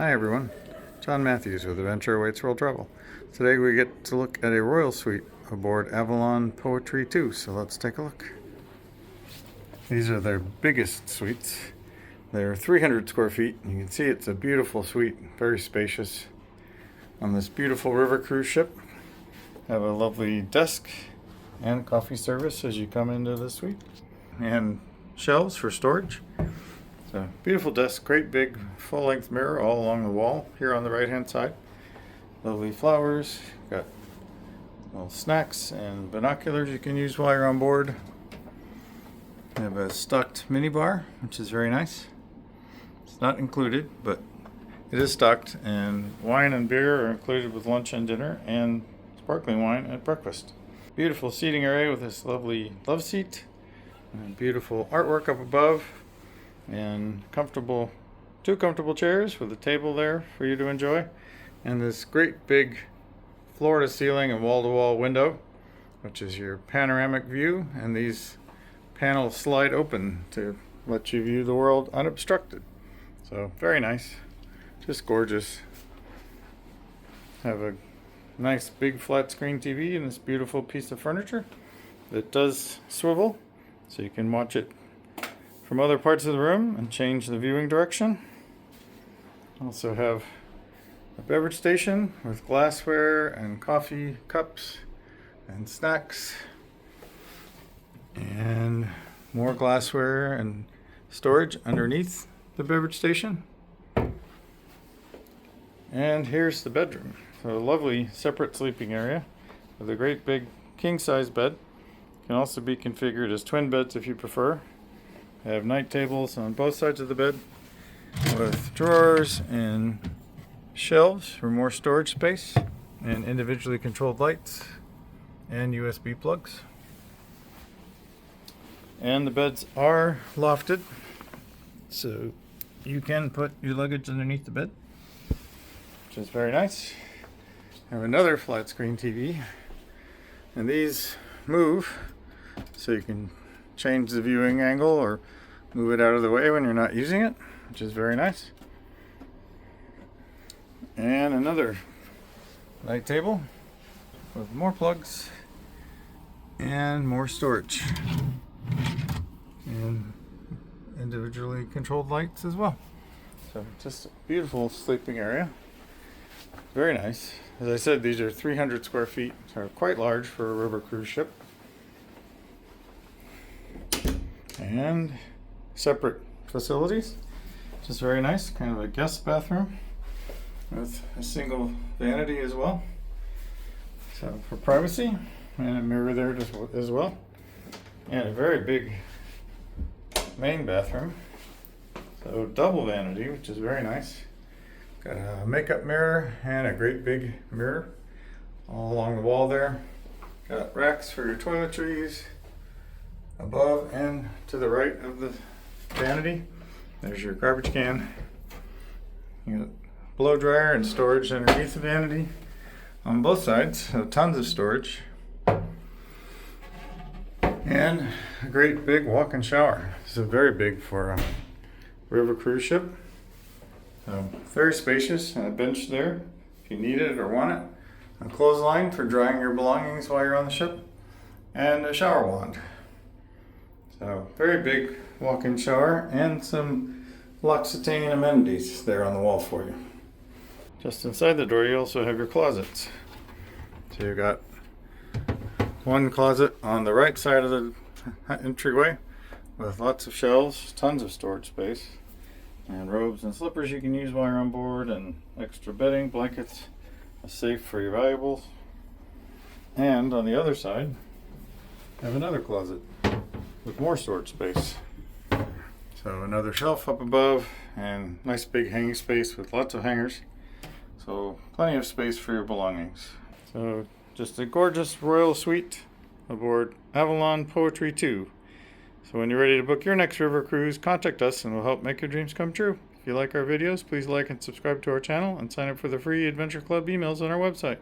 Hi everyone, John Matthews with Adventure Awaits World Travel. Today we get to look at a royal suite aboard Avalon Poetry 2, so let's take a look. These are their biggest suites. They're 300 square feet. You can see it's a beautiful suite, very spacious. On this beautiful river cruise ship, have a lovely desk and coffee service as you come into the suite, and shelves for storage. So beautiful desk, great big full-length mirror all along the wall here on the right-hand side. Lovely flowers, got little snacks and binoculars you can use while you're on board. We have a stocked minibar, which is very nice. It's not included, but it is stocked, and wine and beer are included with lunch and dinner, and sparkling wine at breakfast. Beautiful seating area with this lovely love seat, and beautiful artwork up above, and two comfortable chairs with a table there for you to enjoy, and this great big floor-to-ceiling and wall-to-wall window, which is your panoramic view, and these panels slide open to let you view the world unobstructed. So very nice, just gorgeous. Have a nice big flat screen TV and this beautiful piece of furniture that does swivel, so you can watch it from other parts of the room and change the viewing direction. Also have a beverage station with glassware and coffee cups and snacks, and more glassware and storage underneath the beverage station. And here's the bedroom. So a lovely separate sleeping area with a great big king-size bed. Can also be configured as twin beds if you prefer. They have night tables on both sides of the bed with drawers and shelves for more storage space, and individually controlled lights and USB plugs. And the beds are lofted, so you can put your luggage underneath the bed, which is very nice. Have another flat screen TV, and these move so you can change the viewing angle or move it out of the way when you're not using it, which is very nice. And another night table with more plugs and more storage, and individually controlled lights as well. So just a beautiful sleeping area, very nice. As I said, these are 300 square feet, so quite large for a river cruise ship. And separate facilities, just very nice, kind of a guest bathroom with a single vanity as well, so for privacy, and a mirror there as well, and a very big main bathroom, so double vanity, which is very nice. Got a makeup mirror and a great big mirror all along the wall there. Got racks for your toiletries above and to the right of the vanity. There's your garbage can. You got blow dryer and storage underneath the vanity on both sides, so tons of storage. And a great big walk-in shower. This is very big for a river cruise ship. So very spacious, and a bench there if you need it or want it. A clothesline for drying your belongings while you're on the ship, and a shower wand. So very big walk-in shower, and some L'Occitane amenities there on the wall for you. Just inside the door you also have your closets. So you've got one closet on the right side of the entryway with lots of shelves, tons of storage space, and robes and slippers you can use while you're on board, and extra bedding, blankets, a safe for your valuables. And on the other side, have another closet with more storage space. So another shelf up above, and nice big hanging space with lots of hangers. So plenty of space for your belongings. So just a gorgeous royal suite aboard Avalon Poetry 2. So when you're ready to book your next river cruise, contact us and we'll help make your dreams come true. If you like our videos, please like and subscribe to our channel, and sign up for the free Adventure Club emails on our website.